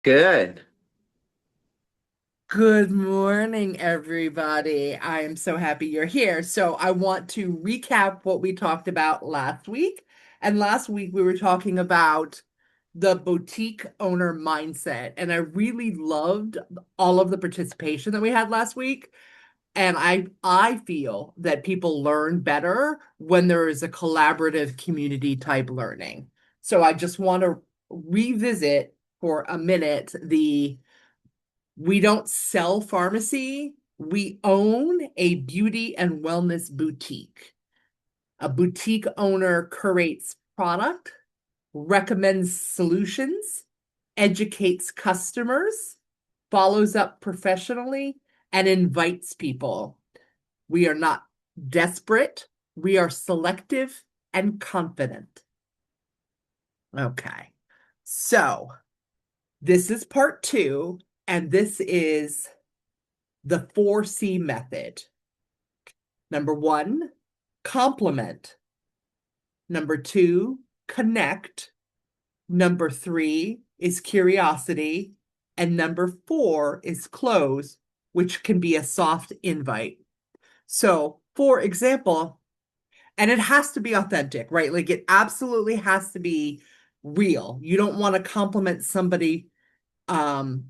Good. Good morning, everybody. I am so happy you're here. So, I want to recap what we talked about last week. And last week, we were talking about the boutique owner mindset. And I really loved all of the participation that we had last week. And I feel that people learn better when there is a collaborative community type learning. So, I just want to revisit for a minute the we don't sell pharmacy. We own a beauty and wellness boutique. A boutique owner curates product, recommends solutions, educates customers, follows up professionally, and invites people. We are not desperate. We are selective and confident. Okay. So this is part two, and this is the 4C method. Number one, compliment. Number two, connect. Number three is curiosity. And number four is close, which can be a soft invite. So, for example, and it has to be authentic, right? Like it absolutely has to be real. You don't want to compliment somebody and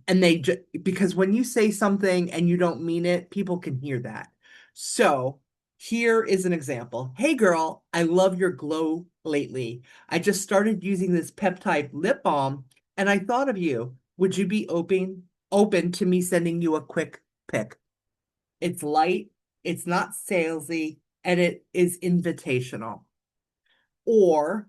because when you say something and you don't mean it, people can hear that. So here is an example. Hey girl, I love your glow lately. I just started using this peptide lip balm and I thought of you. Would you be open to me sending you a quick pic? It's light, it's not salesy, and it is invitational. Or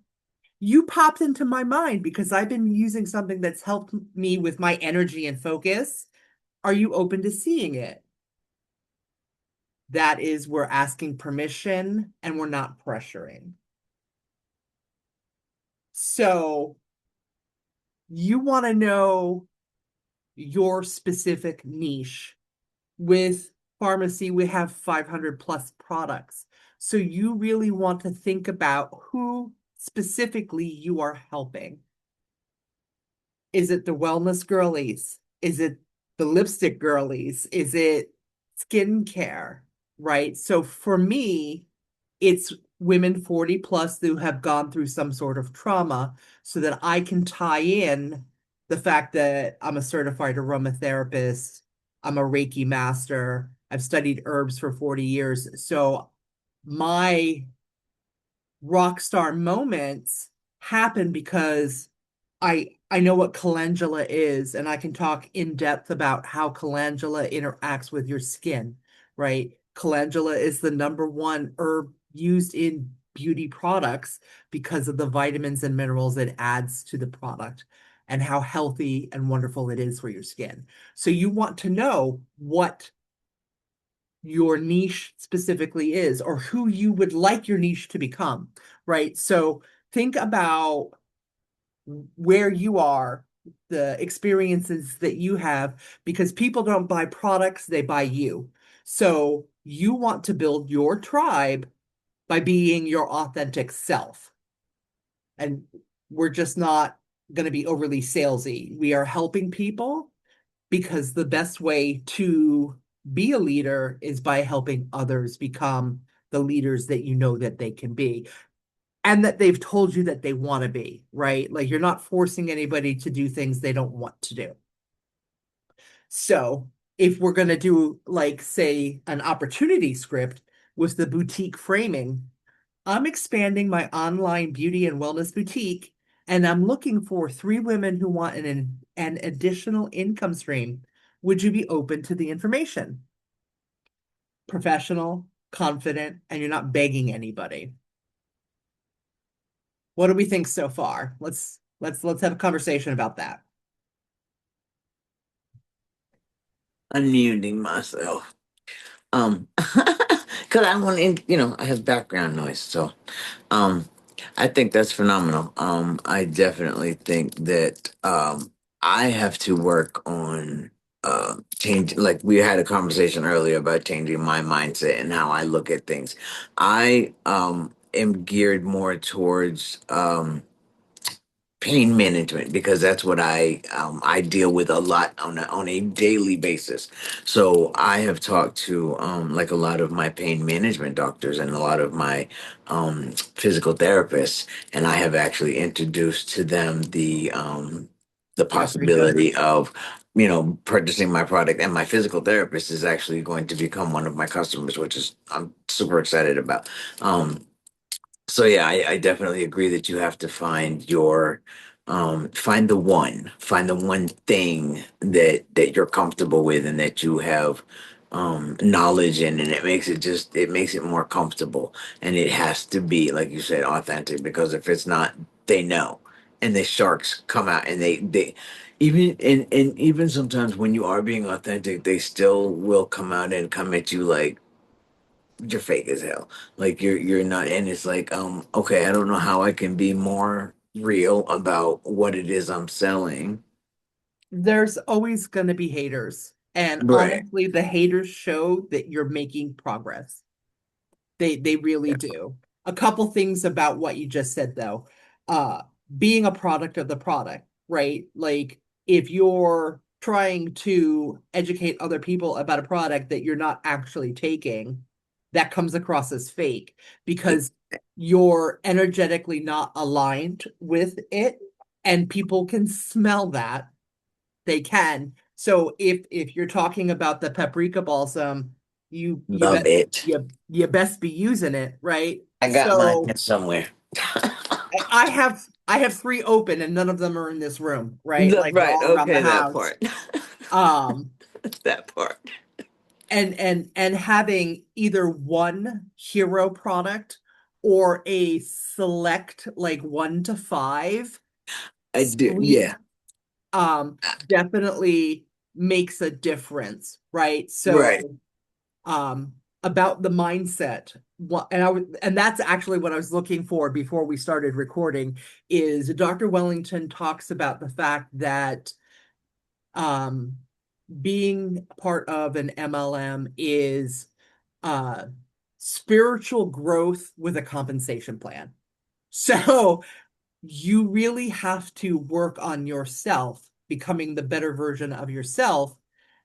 you popped into my mind because I've been using something that's helped me with my energy and focus. Are you open to seeing it? That is, we're asking permission and we're not pressuring. So you want to know your specific niche. With pharmacy, we have 500 plus products. So you really want to think about who specifically you are helping. Is it the wellness girlies? Is it the lipstick girlies? Is it skincare? Right. So for me, it's women 40 plus who have gone through some sort of trauma so that I can tie in the fact that I'm a certified aromatherapist, I'm a Reiki master, I've studied herbs for 40 years. So my rock star moments happen because I know what calendula is and I can talk in depth about how calendula interacts with your skin, right? Calendula is the number one herb used in beauty products because of the vitamins and minerals it adds to the product and how healthy and wonderful it is for your skin. So you want to know what your niche specifically is or who you would like your niche to become, right? So think about where you are, the experiences that you have, because people don't buy products, they buy you. So you want to build your tribe by being your authentic self. And we're just not going to be overly salesy. We are helping people because the best way to be a leader is by helping others become the leaders that you know that they can be and that they've told you that they want to be, right? Like you're not forcing anybody to do things they don't want to do. So if we're going to do, like, say, an opportunity script with the boutique framing, I'm expanding my online beauty and wellness boutique, and I'm looking for three women who want an additional income stream. Would you be open to the information? Professional, confident, and you're not begging anybody. What do we think so far? Let's have a conversation about that. Unmuting myself. Because I want to, I have background noise. So, um, I think that's phenomenal. I definitely think that I have to work on change. Like we had a conversation earlier about changing my mindset and how I look at things. I am geared more towards pain management because that's what I deal with a lot on a daily basis. So I have talked to like a lot of my pain management doctors and a lot of my physical therapists, and I have actually introduced to them the Paprika. possibility of purchasing my product, and my physical therapist is actually going to become one of my customers, which is I'm super excited about. Um, so yeah, I definitely agree that you have to find your find the one thing that you're comfortable with and that you have knowledge in, and it makes it more comfortable, and it has to be, like you said, authentic, because if it's not, they know, and the sharks come out, and they and even sometimes when you are being authentic, they still will come out and come at you like you're fake as hell. Like you're not, and it's like, okay, I don't know how I can be more real about what it is I'm selling. There's always going to be haters. And Right. honestly, the haters show that you're making progress. They really Yeah. do. A couple things about what you just said though. Uh Being a product of the product, right? Like if you're trying to educate other people about a product that you're not actually taking, that comes across as fake because you're energetically not aligned with it, and people can smell that. They can. So if you're talking about the paprika balsam, you Love best it. you best be using it, right? I got mine So here somewhere. I have three open and none of them are in this room, right? Like they're Right. all around the Okay, that house. part. Um That part. and having either one hero product or a select like 1 to 5 I do. suite Yeah. um definitely makes a difference, right? Right. So um about the mindset, what and that's actually what I was looking for before we started recording, is Dr. Wellington talks about the fact that um being part of an MLM is uh spiritual growth with a compensation plan. So you really have to work on yourself, becoming the better version of yourself.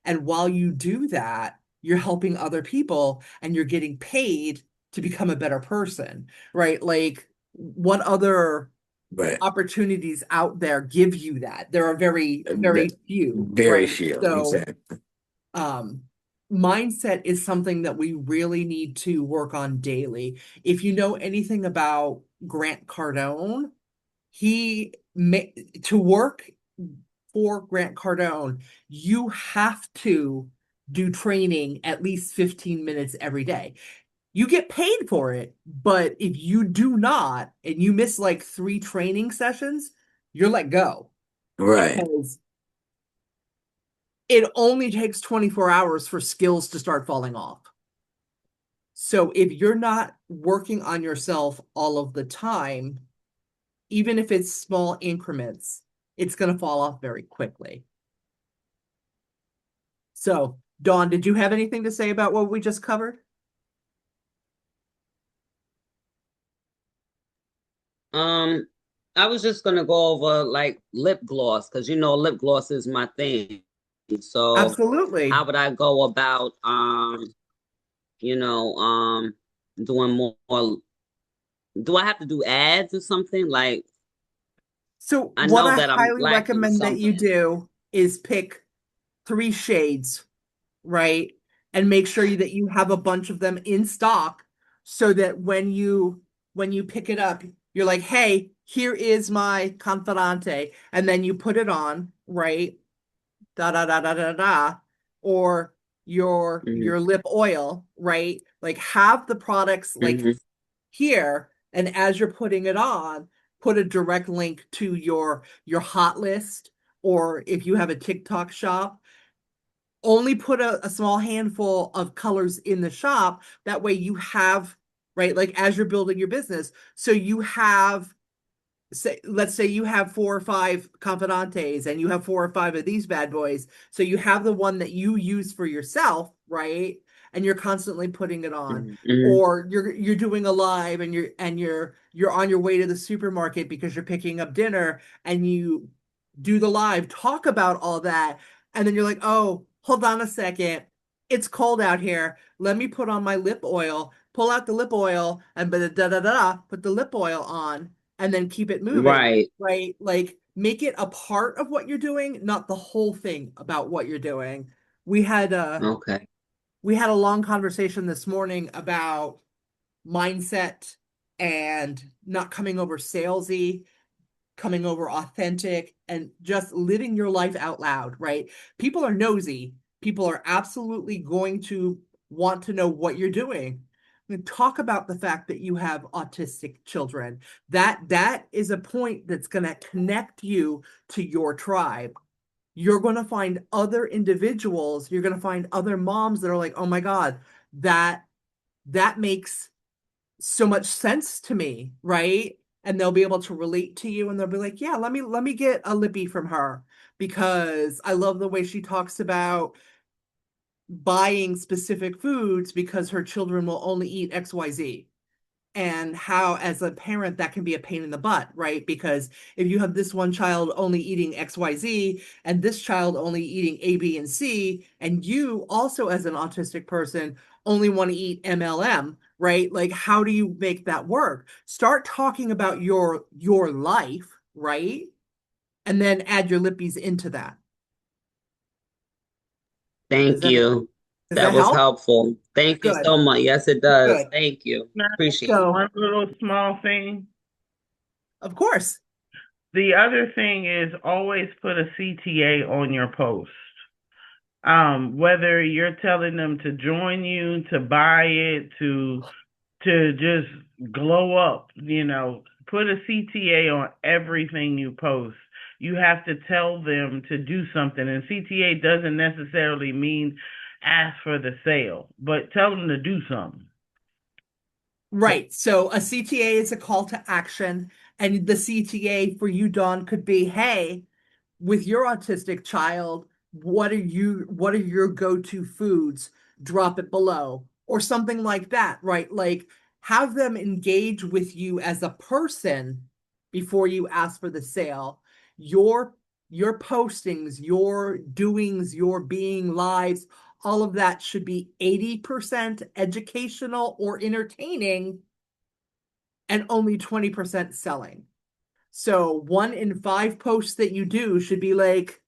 And while you do that, you're helping other people and you're getting paid to become a better person, right? Like, what other Right. opportunities out there give you that? There are very, That, very few, very right? few. So, Exactly. um, mindset is something that we really need to work on daily. If you know anything about Grant Cardone, he to work for Grant Cardone, you have to do training at least 15 minutes every day. You get paid for it, but if you do not and you miss like 3 training sessions, you're let go Right. because it only takes 24 hours for skills to start falling off. So if you're not working on yourself all of the time, even if it's small increments, it's going to fall off very quickly. So, Dawn, did you have anything to say about what we just covered? Um, I was just gonna go over like lip gloss because you know lip gloss is my thing. So how Absolutely. would I go about you know, doing more, do I have to do ads or something? Like So, I what know I that I'm highly lacking recommend that you something. do is pick 3 shades, right? And make sure that you have a bunch of them in stock so that when you pick it up, you're like, "Hey, here is my Confidante." And then you put it on, right? Da da da da da da, or Hmm. your lip oil, right? Like have the products like Hmm. here, and as you're putting it on, put a direct link to your hot list, or if you have a TikTok shop, only put a small handful of colors in the shop. That way you have, right, like as you're building your business, so you have, say, let's say you have 4 or 5 confidantes and you have 4 or 5 of these bad boys. So you have the one that you use for yourself, right? and you're constantly putting it on, Mm-hmm. or you're doing a live and you're on your way to the supermarket because you're picking up dinner and you do the live, talk about all that, and then you're like, oh, hold on a second. It's cold out here. Let me put on my lip oil, pull out the lip oil, and da da da da, put the lip oil on, and then keep it moving, Right. right? Like make it a part of what you're doing, not the whole thing about what you're doing. We had a Okay. we had a long conversation this morning about mindset and not coming over salesy, coming over authentic, and just living your life out loud, right? People are nosy. People are absolutely going to want to know what you're doing. And talk about the fact that you have autistic children. That is a point that's going to connect you to your tribe. You're going to find other individuals, you're going to find other moms that are like, "Oh my God, that that makes so much sense to me," right? And they'll be able to relate to you and they'll be like, yeah, let me get a lippy from her because I love the way she talks about buying specific foods because her children will only eat XYZ. And how, as a parent, that can be a pain in the butt, right? Because if you have this one child only eating XYZ and this child only eating A, B, and C, and you also, as an autistic person, only want to eat MLM, right? Like, how do you make that work? Start talking about your life, right? And then add your lippies into that. Does Thank that you. does That that was help? helpful. Thank you Good, so much. Yes, it does. good. Thank you. Can I Appreciate it. So, one little small thing? of course, The other thing is always put a CTA on your post. Whether you're telling them to join you, to buy it, to just glow up, put a CTA on everything you post. You have to tell them to do something, and CTA doesn't necessarily mean ask for the sale, but tell them to do something. right. So a CTA is a call to action. And the CTA for you, Dawn, could be, hey, with your autistic child, what are your go-to foods? Drop it below. Or something like that, right? Like have them engage with you as a person before you ask for the sale. Your your postings, your doings, your being lives, all of that should be 80% educational or entertaining and only 20% selling. So 1 in 5 posts that you do should be like,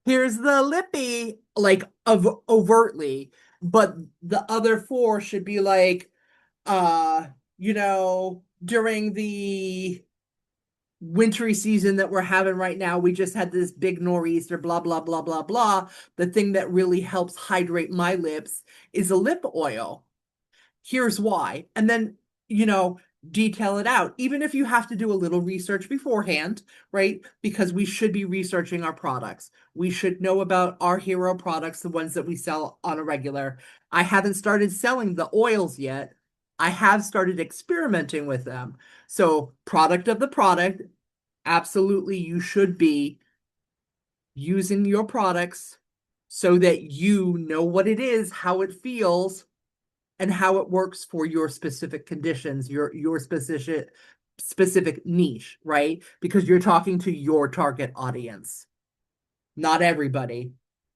here's the lippy, like overtly, but the other 4 should be like, uh, during the wintry season that we're having right now, we just had this big nor'easter, blah, blah, blah, blah, blah. The thing that really helps hydrate my lips is a lip oil. Here's why. And then, you know, detail it out, even if you have to do a little research beforehand, right? Because we should be researching our products. We should know about our hero products, the ones that we sell on a regular. I haven't started selling the oils yet. I have started experimenting with them. So, product of the product, absolutely, you should be using your products so that you know what it is, how it feels, and how it works for your specific conditions, your specific niche, right? Because you're talking to your target audience, not everybody.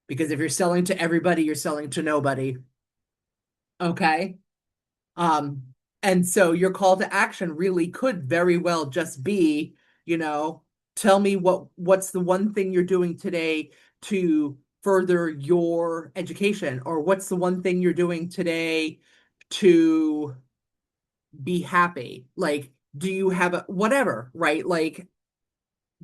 Because if you're selling to everybody, you're selling to nobody. Okay? Um, and so your call to action really could very well just be, you know, tell me what's the one thing you're doing today to further your education, or what's the one thing you're doing today to be happy. Like, do you have a whatever, right? Like,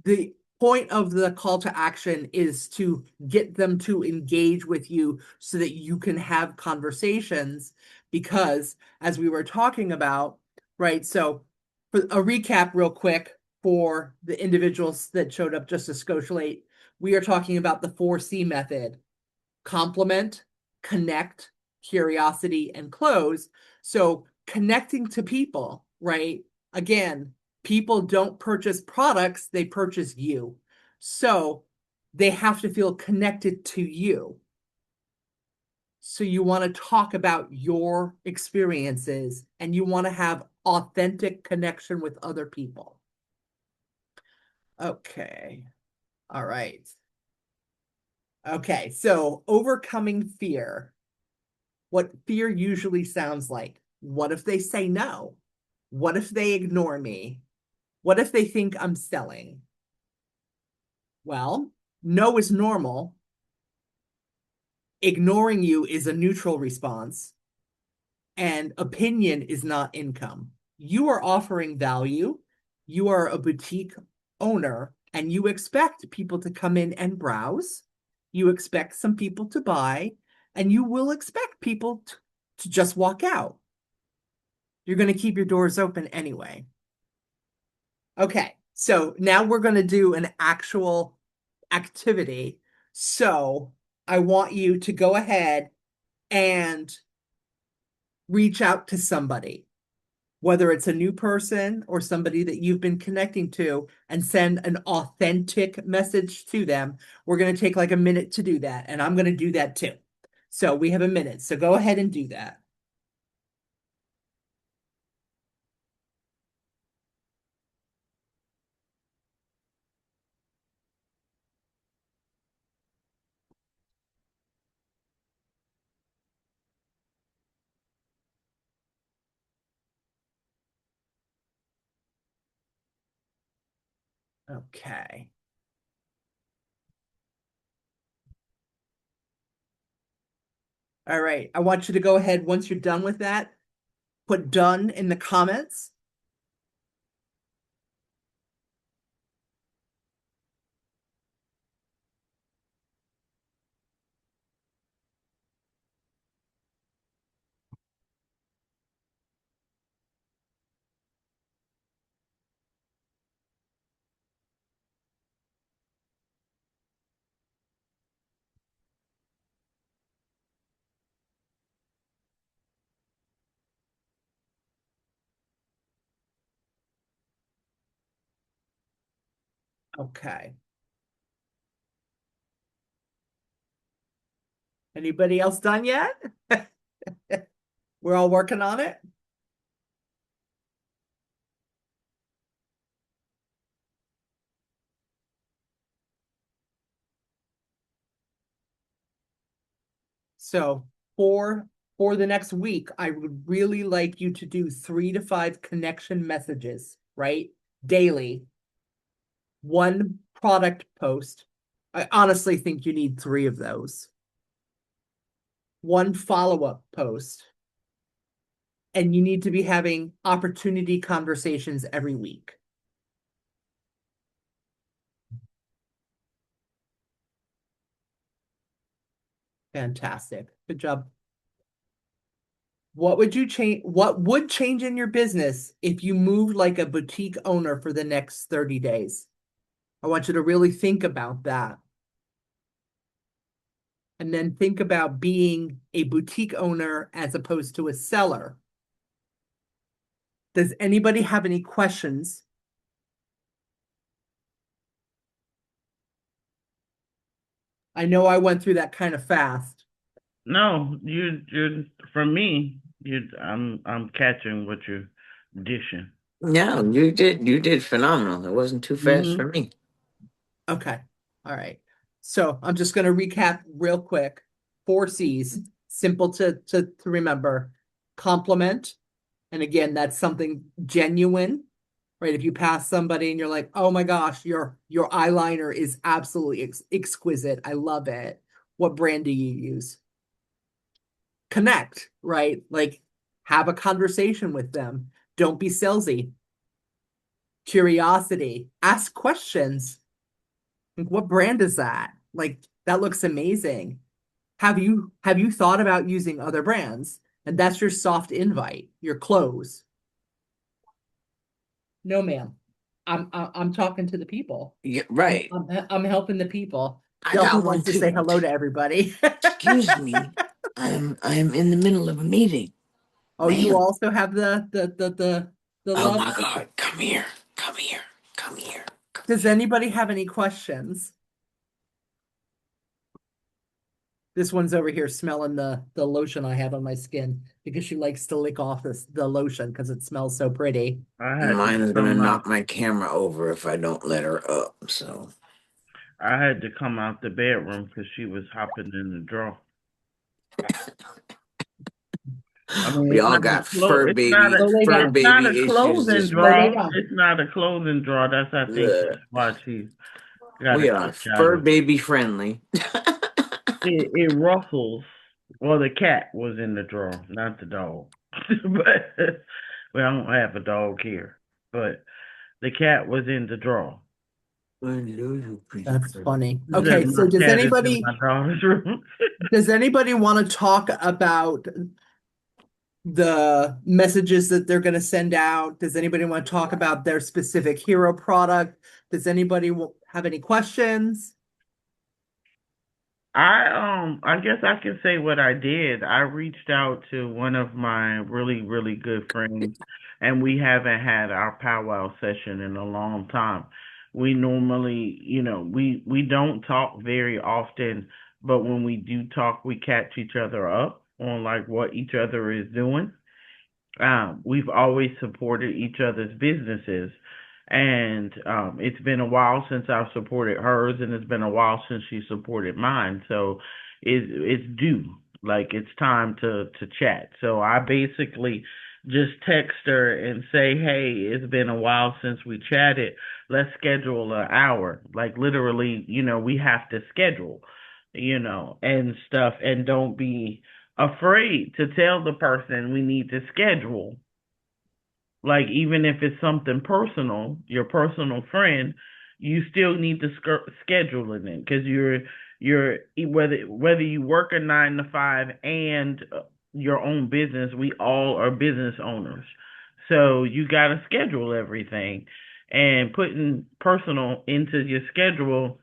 the point of the call to action is to get them to engage with you so that you can have conversations. Because, as we were talking about, right? So, for a recap, real quick, for the individuals that showed up just a skosh late, we are talking about the 4C method: complement, connect, curiosity, and close. So connecting to people, right? Again, people don't purchase products, they purchase you. So they have to feel connected to you. So you want to talk about your experiences and you want to have authentic connection with other people. Okay. All right. Okay. So overcoming fear. What fear usually sounds like. What if they say no? What if they ignore me? What if they think I'm selling? Well, no is normal. Ignoring you is a neutral response, and opinion is not income. You are offering value. You are a boutique owner, and you expect people to come in and browse. You expect some people to buy, and you will expect people to just walk out. You're going to keep your doors open anyway. Okay, so now we're going to do an actual activity. So I want you to go ahead and reach out to somebody, whether it's a new person or somebody that you've been connecting to, and send an authentic message to them. We're going to take like a minute to do that, and I'm going to do that too. So we have a minute. So go ahead and do that. Okay. All right. I want you to go ahead once you're done with that, put done in the comments. Okay. Anybody else done yet? We're all working on it. So for the next week, I would really like you to do 3 to 5 connection messages, right? Daily. 1 product post. I honestly think you need 3 of those. 1 follow-up post. And you need to be having opportunity conversations every week. Fantastic. Good job. What would change in your business if you moved like a boutique owner for the next 30 days? I want you to really think about that. And then think about being a boutique owner as opposed to a seller. Does anybody have any questions? I know I went through that kind of fast. No, you for me, I'm catching what you're dishing. No, you did phenomenal. It wasn't too fast Mm-hmm. for me. Okay. All right. So I'm just going to recap real quick. 4 C's, simple to remember. Compliment. And again, that's something genuine, right? If you pass somebody and you're like, oh my gosh, your eyeliner is absolutely exquisite. I love it. What brand do you use? Connect, right? Like have a conversation with them. Don't be salesy. Curiosity. Ask questions. Like, what brand is that? Like, that looks amazing. Have you thought about using other brands? And that's your soft invite, your close. No, ma'am. I'm talking to the people. Yeah, right. I'm helping the people. I Delphi got one wants to say too. hello to everybody. Excuse me. I am in the middle of a meeting. Oh, you Ma'am. also have the Oh love. my God. Come here. Come here. Come here. Does anybody have any questions? This one's over here smelling the lotion I have on my skin because she likes to lick off the lotion because it smells so pretty. I had to Mine is gonna come knock out. my camera over if I don't let her up. So I had to come out the bedroom because she was hopping in the drawer. I mean, we all got Go lay fur it's down. not a baby issues clothing this Go lay drawer. morning. down. It's not a clothing drawer. That's I think Ugh. that's why she got a We are kick out fur of baby friendly. it. It ruffles. Well, the cat was in the drawer, not the dog. But well, I don't have a dog here, but the cat was in the drawer. That's funny. Because Okay, so my cat is in my daughter's room. does anybody want to talk about the messages that they're going to send out? Does anybody want to talk about their specific hero product? Does anybody have any questions? I guess I can say what I did. I reached out to one of my really good friends, and we haven't had our powwow session in a long time. We normally, we don't talk very often, but when we do talk, we catch each other up on like what each other is doing. We've always supported each other's businesses. And it's been a while since I've supported hers, and it's been a while since she supported mine. So it's due. Like it's time to chat. So I basically just text her and say, "Hey, it's been a while since we chatted. Let's schedule an hour." Like literally, we have to schedule, and stuff. And don't be afraid to tell the person we need to schedule. Like even if it's something personal, your personal friend, you still need to schedule it in because you're whether you work a 9 to 5 and your own business, we all are business owners. So you got to schedule everything, and putting personal into your schedule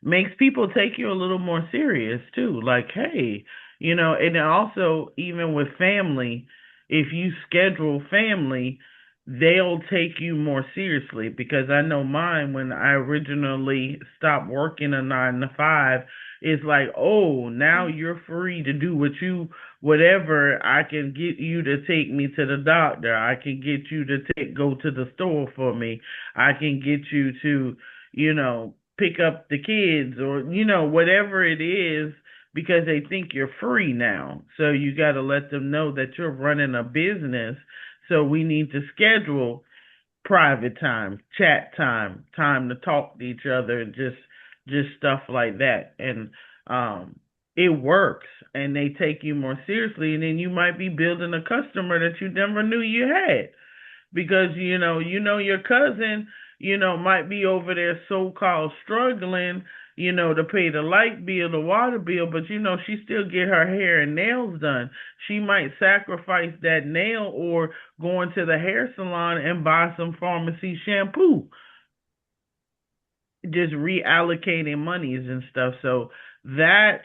makes people take you a little more serious too. Like, hey, and then also even with family, if you schedule family, they'll take you more seriously because I know mine when I originally stopped working a 9 to 5, it's like, oh, now you're free to do whatever. I can get you to take me to the doctor. I can get you to go to the store for me. I can get you to, pick up the kids or whatever it is because they think you're free now. So you got to let them know that you're running a business. So we need to schedule private time, chat time, time to talk to each other, and just stuff like that. And it works, and they take you more seriously, and then you might be building a customer that you never knew you had because your cousin might be over there so-called struggling to pay the light bill, the water bill, but she still get her hair and nails done. She might sacrifice that nail or go into the hair salon and buy some pharmacy shampoo, just reallocating monies and stuff. So that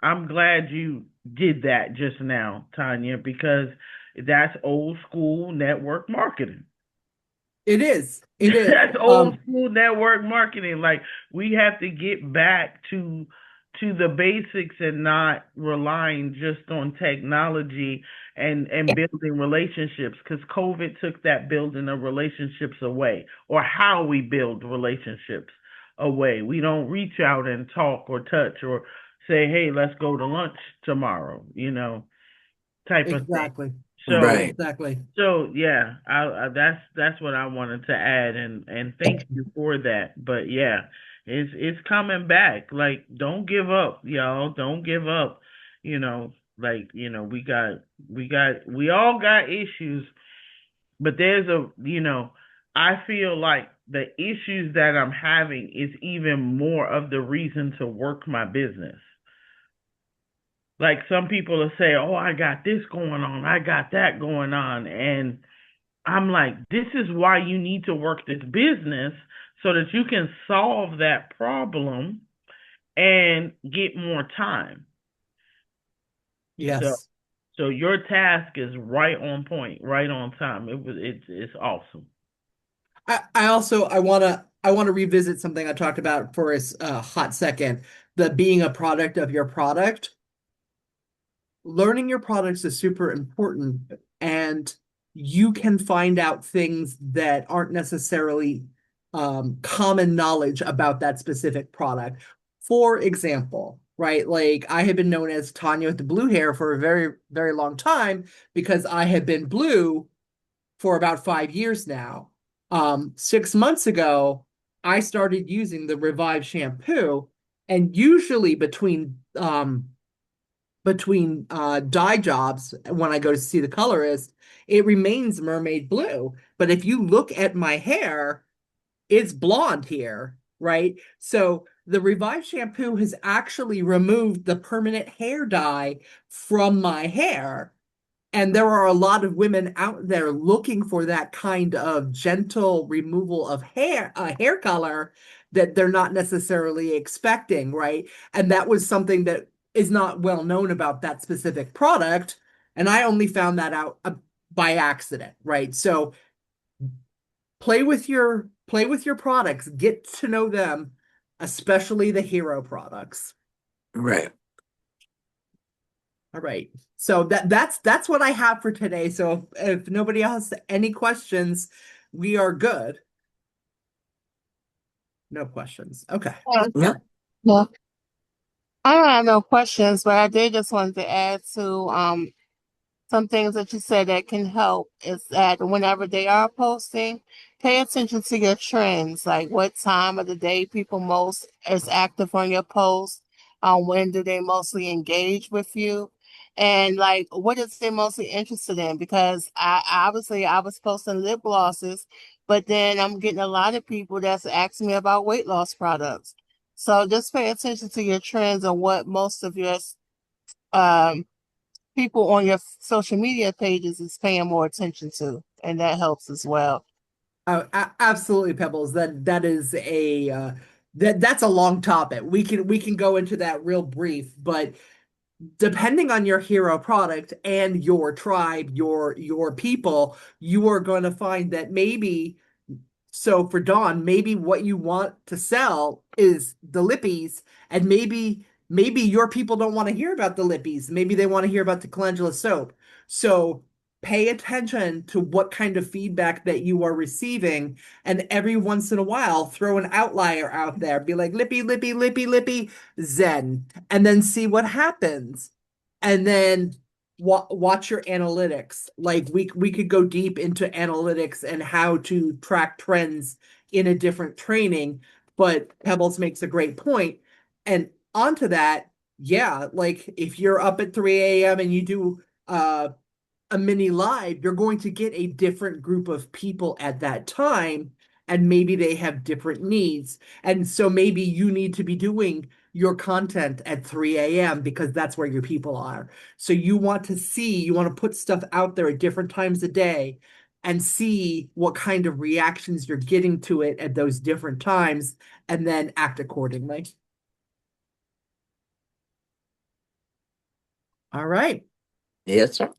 I'm glad you did that just now, Tanya, because that's old school network marketing. It is. It is. That's old school network marketing. Like we have to get back to the basics and not relying just on technology and building relationships because COVID took that building of relationships away or how we build relationships away. We don't reach out and talk or touch or say, "Hey, let's go to lunch tomorrow," type of thing. Exactly. So Right. Exactly. so yeah, that's what I wanted to add, and thank you for that. But yeah, it's coming back. Like don't give up, y'all. Don't give up. Like we all got issues, but there's I feel like the issues that I'm having is even more of the reason to work my business. Like some people will say, "Oh, I got this going on. I got that going on," and I'm like, this is why you need to work this business so that you can solve that problem and get more time. So Yes. so your task is right on point, right on time. It's awesome. I also I wanna revisit something I talked about for a hot second. the being a product of your product, learning your products is super important, and you can find out things that aren't necessarily common knowledge about that specific product. For example, right, like I have been known as Tanya with the blue hair for a very, very long time because I have been blue for about 5 years now. 6 months ago, I started using the Revive shampoo, and usually between dye jobs when I go to see the colorist, it remains mermaid blue. But if you look at my hair, it's blonde here, right? So the Revive shampoo has actually removed the permanent hair dye from my hair. And there are a lot of women out there looking for that kind of gentle removal of hair color that they're not necessarily expecting, right? And that was something that is not well known about that specific product. And I only found that out by accident, right? So play with your products, get to know them, especially the hero products. Right. All right. So that's what I have for today. So if nobody else has any questions, we are good. No questions. Okay. Yeah. Yep. Well, I don't have no questions, but I did just wanted to add to some things that you said that can help is that whenever they are posting, pay attention to your trends, like what time of the day people most is active on your post, when do they mostly engage with you, and like what is they mostly interested in? Because I was posting lip glosses, but then I'm getting a lot of people that's asking me about weight loss products. So just pay attention to your trends and what most of your um people on your social media pages is paying more attention to, and that helps as well. Oh, absolutely, Pebbles. That is that's a long topic. We can go into that real brief, but depending on your hero product and your tribe, your people, you are going to find that maybe. So for Dawn, maybe what you want to sell is the lippies, and maybe your people don't want to hear about the lippies. Maybe they want to hear about the calendula soap. So pay attention to what kind of feedback that you are receiving, and every once in a while throw an outlier out there. Be like lippy, lippy, lippy, lippy, Zen, and then see what happens. And then watch your analytics. Like we could go deep into analytics and how to track trends in a different training, but Pebbles makes a great point. And onto that, yeah, like if you're up at 3 a.m. and you do a mini live, you're going to get a different group of people at that time, and maybe they have different needs. And so maybe you need to be doing your content at 3 a.m. because that's where your people are. So you want to put stuff out there at different times of day and see what kind of reactions you're getting to it at those different times, and then act accordingly. All right. Yes, sir.